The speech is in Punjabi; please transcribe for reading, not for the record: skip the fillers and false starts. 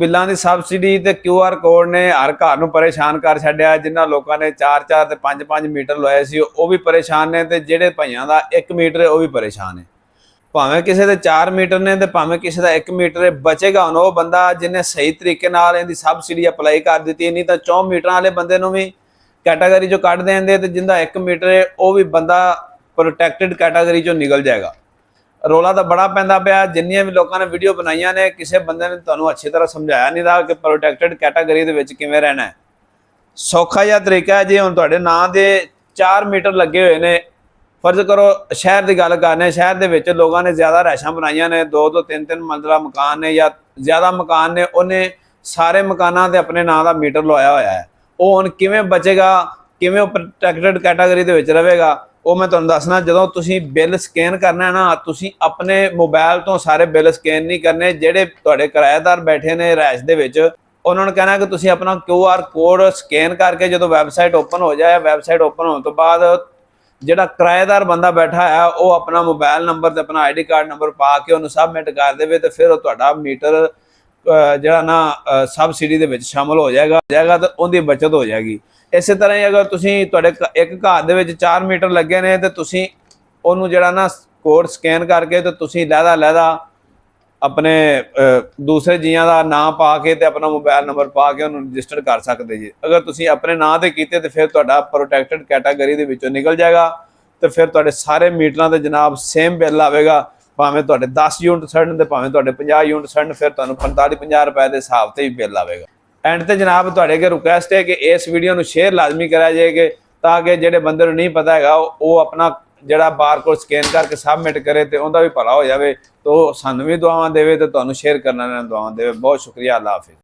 ਬਿੱਲਾਂ ਦੀ ਸਬਸਿਡੀ ਤੇ QR ਕੋਡ ਨੇ ਹਰ ਘਰ ਨੂੰ ਪਰੇਸ਼ਾਨ ਕਰ ਛੱਡਿਆ। ਜਿਨ੍ਹਾਂ ਲੋਕਾਂ ਨੇ 4-4 ਤੇ 5-5 ਮੀਟਰ ਲਵਾਏ ਸੀ ਉਹ ਵੀ ਪਰੇਸ਼ਾਨ ਨੇ, ਤੇ ਜਿਹੜੇ ਭਾਈਆਂ ਦਾ 1 ਮੀਟਰ ਹੈ ਉਹ ਵੀ ਪਰੇਸ਼ਾਨ ਹੈ। ਭਾਵੇਂ ਕਿਸੇ ਦੇ 4 ਮੀਟਰ ਨੇ ਤੇ ਭਾਵੇਂ ਕਿਸੇ ਦਾ 1 ਮੀਟਰ ਹੈ। ਬਚੇਗਾ ਹੁਣ ਉਹ ਬੰਦਾ ਜਿਹਨੇ ਸਹੀ ਤਰੀਕੇ ਨਾਲ ਇਹਦੀ ਸਬਸਿਡੀ ਅਪਲਾਈ ਕਰ ਦਿੱਤੀ। ਨਹੀਂ ਤਾਂ 4 ਮੀਟਰਾਂ ਵਾਲੇ ਬੰਦੇ ਨੂੰ ਵੀ ਕੈਟਾਗਰੀ ਚੋਂ ਕੱਢ ਦੇਂਦੇ, ਤੇ ਜਿੰਦਾ 1 ਮੀਟਰ ਹੈ ਉਹ ਵੀ ਬੰਦਾ ਪ੍ਰੋਟੈਕਟਡ ਕੈਟਾਗਰੀ ਚੋਂ ਨਿਕਲ ਜਾਏਗਾ। ਰੌਲਾ ਤਾਂ ਬੜਾ ਪੈਂਦਾ ਪਿਆ। ਜਿੰਨੀਆਂ ਵੀ ਲੋਕਾਂ ਨੇ ਵੀਡੀਓ ਬਣਾਈਆਂ ਨੇ, ਕਿਸੇ ਬੰਦੇ ਨੇ ਤੁਹਾਨੂੰ ਅੱਛੀ ਤਰ੍ਹਾਂ ਸਮਝਾਇਆ ਨਹੀਂ ਦਾ ਕਿ ਪ੍ਰੋਟੈਕਟਡ ਕੈਟਾਗਰੀ ਦੇ ਵਿੱਚ ਕਿਵੇਂ ਰਹਿਣਾ ਹੈ। ਸੌਖਾ ਜਿਹਾ ਤਰੀਕਾ ਹੈ, ਜੇ ਹੁਣ ਤੁਹਾਡੇ ਨਾਂ ਦੇ 4 ਮੀਟਰ ਲੱਗੇ ਹੋਏ ਨੇ, ਫਰਜ਼ ਕਰੋ ਸ਼ਹਿਰ ਦੀ ਗੱਲ ਕਰਨੇ, ਸ਼ਹਿਰ ਦੇ ਵਿੱਚ ਲੋਕਾਂ ਨੇ ਜ਼ਿਆਦਾ ਰਹਿਸ਼ਾਂ ਬਣਾਈਆਂ ਨੇ, 2 ਤੋਂ 3 ਮੰਜ਼ਿਲਾ ਮਕਾਨ ਨੇ ਜਾਂ ਜ਼ਿਆਦਾ ਮਕਾਨ ਨੇ, ਉਹਨੇ ਸਾਰੇ ਮਕਾਨਾਂ ਤੇ ਆਪਣੇ ਨਾਂ ਦਾ ਮੀਟਰ ਲਵਾਇਆ ਹੋਇਆ ਹੈ। ਉਹ ਹੁਣ ਕਿਵੇਂ ਬਚੇਗਾ, ਕਿਵੇਂ ਉਹ ਪ੍ਰੋਟੈਕਟਡ ਕੈਟਾਗਰੀ ਦੇ ਵਿੱਚ ਰਹੇਗਾ, ਉਹ ਮੈਂ ਤੁਹਾਨੂੰ ਦੱਸਣਾ। ਜਦੋਂ ਤੁਸੀਂ ਬਿੱਲ ਸਕੈਨ ਕਰਨਾ ਹੈ ਨਾ, ਤੁਸੀਂ ਆਪਣੇ ਮੋਬਾਈਲ ਤੋਂ ਸਾਰੇ ਬਿੱਲ ਸਕੈਨ ਨਹੀਂ ਕਰਨੇ। ਜਿਹੜੇ ਤੁਹਾਡੇ ਕਿਰਾਏਦਾਰ ਬੈਠੇ ਨੇ ਰਿਹਾਇਸ਼ ਦੇ ਵਿੱਚ, ਉਹਨਾਂ ਨੂੰ ਕਹਿਣਾ ਕਿ ਤੁਸੀਂ ਆਪਣਾ QR ਕੋਡ ਸਕੈਨ ਕਰਕੇ ਜਦੋਂ ਵੈਬਸਾਈਟ ਓਪਨ ਹੋ ਜਾਏ, ਵੈਬਸਾਈਟ ਓਪਨ ਹੋਣ ਤੋਂ ਬਾਅਦ ਜਿਹੜਾ ਕਿਰਾਏਦਾਰ ਬੰਦਾ ਬੈਠਾ ਹੈ ਉਹ ਆਪਣਾ ਮੋਬਾਈਲ ਨੰਬਰ ਤੇ ਆਪਣਾ ID ਕਾਰਡ ਨੰਬਰ ਪਾ ਕੇ ਉਹਨੂੰ ਸਬਮਿਟ ਕਰ ਦੇਵੇ, ਤੇ ਫਿਰ ਉਹ ਤੁਹਾਡਾ ਮੀਟਰ ਜਿਹੜਾ ਨਾ ਸਬਸਿਡੀ ਦੇ ਵਿੱਚ ਸ਼ਾਮਲ ਹੋ ਜਾਏਗਾ ਤਾਂ ਉਹਦੀ ਬਚਤ ਹੋ ਜਾਏਗੀ। ਇਸੇ ਤਰ੍ਹਾਂ ਹੀ ਅਗਰ ਤੁਸੀਂ ਤੁਹਾਡੇ ਇੱਕ ਘਰ ਦੇ ਵਿੱਚ 4 ਮੀਟਰ ਲੱਗੇ ਨੇ, ਤੇ ਤੁਸੀਂ ਉਹਨੂੰ ਜਿਹੜਾ ਨਾ ਕੋਡ ਸਕੈਨ ਕਰਕੇ ਤੇ ਤੁਸੀਂ ਲਹਿਦਾ ਆਪਣੇ ਦੂਸਰੇ ਜੀਆਂ ਦਾ ਨਾਂ ਪਾ ਕੇ ਤੇ ਆਪਣਾ ਮੋਬਾਈਲ ਨੰਬਰ ਪਾ ਕੇ ਉਹਨੂੰ ਰਜਿਸਟਰ ਕਰ ਸਕਦੇ ਜੀ। ਅਗਰ ਤੁਸੀਂ ਆਪਣੇ ਨਾਂ ਤੇ ਕੀਤੇ ਤੇ ਫਿਰ ਤੁਹਾਡਾ ਪ੍ਰੋਟੈਕਟਡ ਕੈਟਾਗਰੀ ਦੇ ਵਿੱਚੋਂ ਨਿਕਲ ਜਾਏਗਾ, ਤੇ ਫਿਰ ਤੁਹਾਡੇ ਸਾਰੇ ਮੀਟਰਾਂ ਤੇ ਜਨਾਬ ਸੇਮ ਬਿੱਲ ਆਵੇਗਾ। ਭਾਵੇਂ ਤੁਹਾਡੇ 10 ਯੂਨਿਟ ਸੜਨ ਤੇ ਭਾਵੇਂ ਤੁਹਾਡੇ 50 ਯੂਨਿਟ ਸੜਨ, ਫਿਰ ਤੁਹਾਨੂੰ 45-50 ਰੁਪਏ ਦੇ ਹਿਸਾਬ ਤੇ ਹੀ ਬਿੱਲ ਆਵੇਗਾ। ਐਂਡ ਤੇ ਜਨਾਬ ਤੁਹਾਡੇ ਅੱਗੇ ਰਿਕੁਐਸਟ ਹੈ ਕਿ ਇਸ ਵੀਡੀਓ ਨੂੰ ਸ਼ੇਅਰ ਲਾਜ਼ਮੀ ਕਰਿਆ ਜਾਏ, ਤਾਂ ਕਿ ਜਿਹੜੇ ਬੰਦੇ ਨੂੰ ਨਹੀਂ ਪਤਾ ਹੈਗਾ ਉਹ ਆਪਣਾ ਜਿਹੜਾ ਬਾਰਕੋਡ ਸਕੈਨ ਕਰਕੇ ਸਬਮਿਟ ਕਰੇ ਤੇ ਉਹਦਾ ਵੀ ਭਲਾ ਹੋ ਜਾਵੇ। ਤੋ ਸਾਨੂੰ ਵੀ ਦੁਆਵਾਂ ਦੇਵੇ ਤੇ ਤੁਹਾਨੂੰ ਸ਼ੇਅਰ ਕਰਨ ਵਾਲਿਆਂ ਨੂੰ ਦੁਆਵਾਂ ਦੇਵੇ। ਬਹੁਤ ਸ਼ੁਕਰੀਆ। ਅੱਲਾ ਹਾਫਿਜ਼।